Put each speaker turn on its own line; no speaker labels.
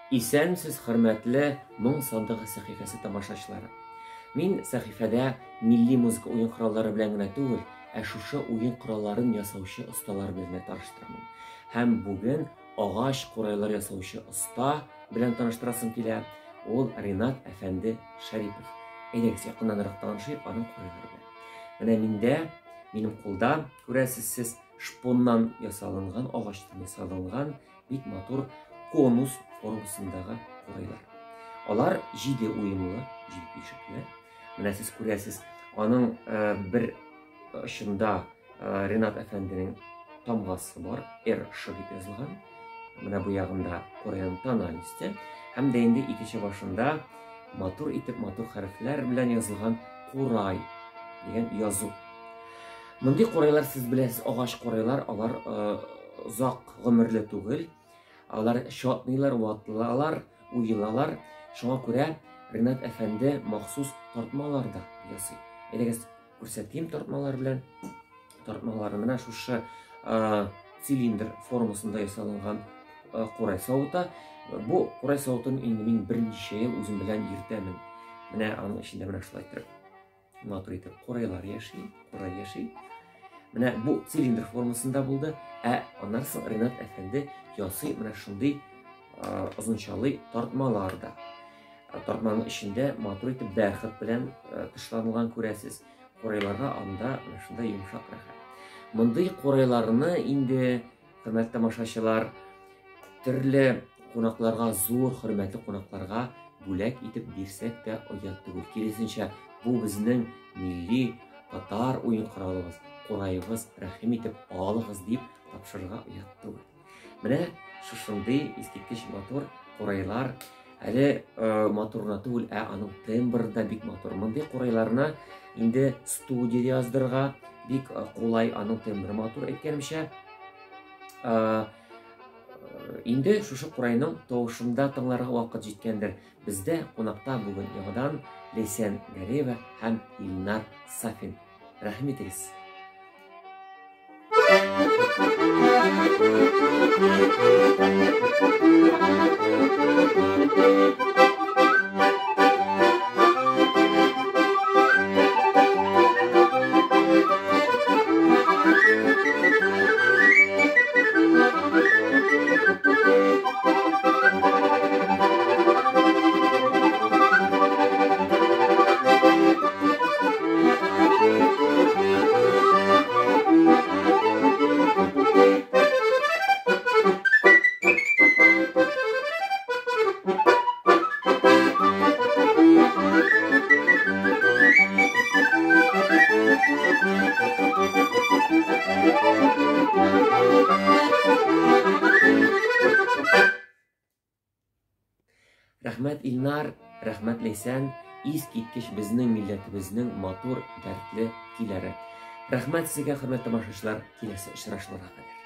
Исәнсез, хөрмәтле Моң сандыгы сәхифәсе тамашачылары. Мин сәхифәдә милли музыка уен кораллары белән генә түгел, шушы уен коралларын ясаучы осталар белән таныштырамын. Һәм бүген агач курайлар ясаучы оста белән таныштырасым килә. Ул Ринат әфәнде Шәрипов. Әйдәгез, якыннанрак танышыйк аның курайлары белән. Менә минем кулда, күрәсез сез, шпоннан ясалынган, агачтан ясалынган бик матур конус формасындагы курайлар. Алар 7 уенлы, 7 пишекле. Менә сез күрәсез, аның бер очында Ринат әфәнденең тамгасы бар, РШ дип язылган. Менә бу ягында курайның тональности, һәм дә инде икенче башында матур итеп матур хәрефләр белән язылган курай дигән язу. Мондый курайлар сез беләсез, агач курайлар, алар озак гомерле түгел. Алар чатныйлар, ватылалар, уелалар. Шуңа күрә Ринат әфәнде махсус тартмаларда ясый. Әйдәгез, күрсәтим тартмалар белән. Тартмалары менә шушы цилиндр формасында ясалган курай савыта. Бу курай савытын инде мин берничә ел үзем белән йөртәмен. Менә аның эчендә менә шулай торып, матур итеп курайлар яши, курай яши. Менә бу цилиндр формасында булды. Аннан соң Ринат әфәнде ясый менә шундый озынчалый тартмаларда. Тартманың эчендә матур итеп бәрхет белән тышланган күрәсез. Курайларга анда шундай йомшак рәхәт. Мондый курайларны инде, хөрмәтле тамашачылар, төрле кунакларга, зур хөрмәтле кунакларга бүләк итеп бирсәк тә оят түгел. Киресенчә, бу безнең милли татар уен коралыбыз, курайыбыз, рәхим итеп алыгыз дип тапшырырга оят түгел. Менә шушындый искиткеч матур курайлар, әле матурна түгел, аның тембры да бик матур. Мондый курайларны инде студия яздырга бик кулай, аның тембры матур. Әйткәнемчә, инде шушы курайның тавышында тыңларга вакыт җиткәндер. Бездә кунакта бүген яңадан Ләйсән Гәрәева һәм Илнар Сафин. Рәхим итегез. Рәхмәт Илнар, рәхмәт Ләйсән, искиткеч безнең милләтебезнең матур, дәртле көйләре. Рәхмәт сезгә, хөрмәтле тамашачылар, киләсе очрашуларга кадәр.